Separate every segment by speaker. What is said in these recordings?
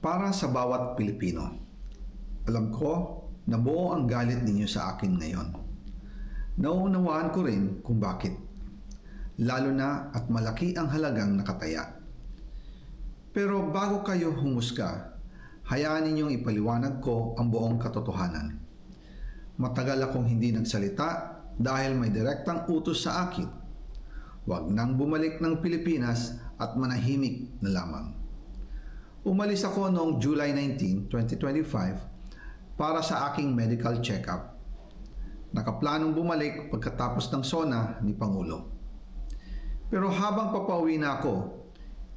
Speaker 1: Para sa bawat Pilipino, alam ko na buo ang galit ninyo sa akin ngayon. Nauunawaan ko rin kung bakit, lalo na at malaki ang halagang nakataya. Pero bago kayo humusga, hayaan ninyong ipaliwanag ko ang buong katotohanan. Matagal akong hindi nagsalita dahil may direktang utos sa akin. Huwag nang bumalik ng Pilipinas at manahimik na lamang. Umalis ako noong July 19, 2025 para sa aking medical check-up. Nakaplanong bumalik pagkatapos ng SONA ni Pangulo. Pero habang papauwi na ako,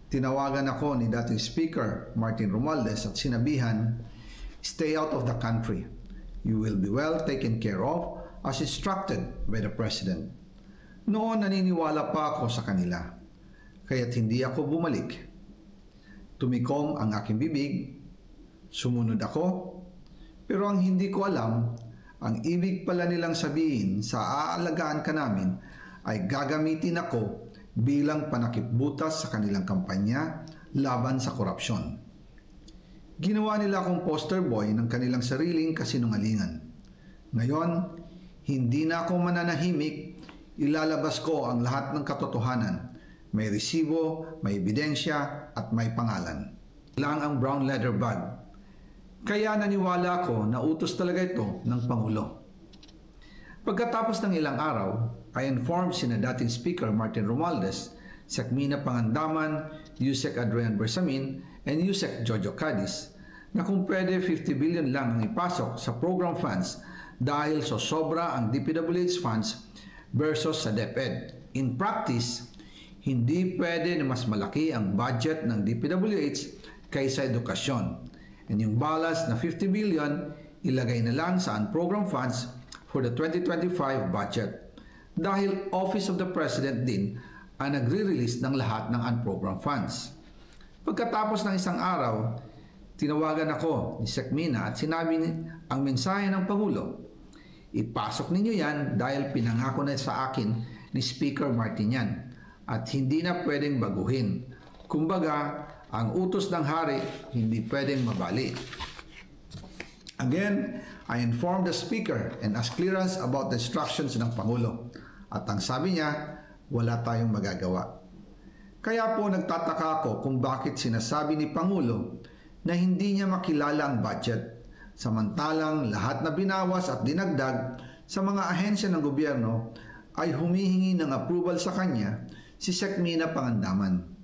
Speaker 1: tinawagan ako ni dating Speaker Martin Romualdez at sinabihan, "Stay out of the country. You will be well taken care of as instructed by the President." Noon naniniwala pa ako sa kanila, kaya't hindi ako bumalik. Tumikom ang aking bibig, sumunod ako, pero ang hindi ko alam, ang ibig pala nilang sabihin sa aalagaan ka namin ay gagamitin ako bilang panakipbutas sa kanilang kampanya laban sa korupsyon. Ginawa nila akong poster boy ng kanilang sariling kasinungalingan. Ngayon, hindi na ako mananahimik, ilalabas ko ang lahat ng katotohanan. May resibo, may ebidensya, at may pangalan. Lang ang brown leather bag. Kaya naniwala ako na utos talaga ito ng Pangulo. Pagkatapos ng ilang araw, I informed sina dating Speaker Martin Romualdez, Sekmina Pangandaman, Yusek Adrian Bersamin, and Yusek Jojo Cadiz na kung pwede 50 billion lang ang ipasok sa program funds dahil so sobra ang DPWH funds versus sa DepEd. In practice, hindi pwede na mas malaki ang budget ng DPWH kaysa edukasyon. And yung balance na 50 billion, ilagay na lang sa unprogrammed funds for the 2025 budget. Dahil Office of the President din ang nagre-release ng lahat ng unprogrammed funds. Pagkatapos ng isang araw, tinawagan ako ni Sekmina at sinabi ang mensahe ng Pangulo. Ipasok ninyo yan dahil pinangako na sa akin ni Speaker Martin yan. At hindi na pwedeng baguhin. Kumbaga, ang utos ng hari hindi pwedeng mabali. Again, I informed the Speaker and asked clearance about the instructions ng Pangulo. At ang sabi niya, wala tayong magagawa. Kaya po nagtataka ako kung bakit sinasabi ni Pangulo na hindi niya makilala ang budget. Samantalang lahat na binawas at dinagdag sa mga ahensya ng gobyerno ay humihingi ng approval sa kanya si Sekmina Pangandaman.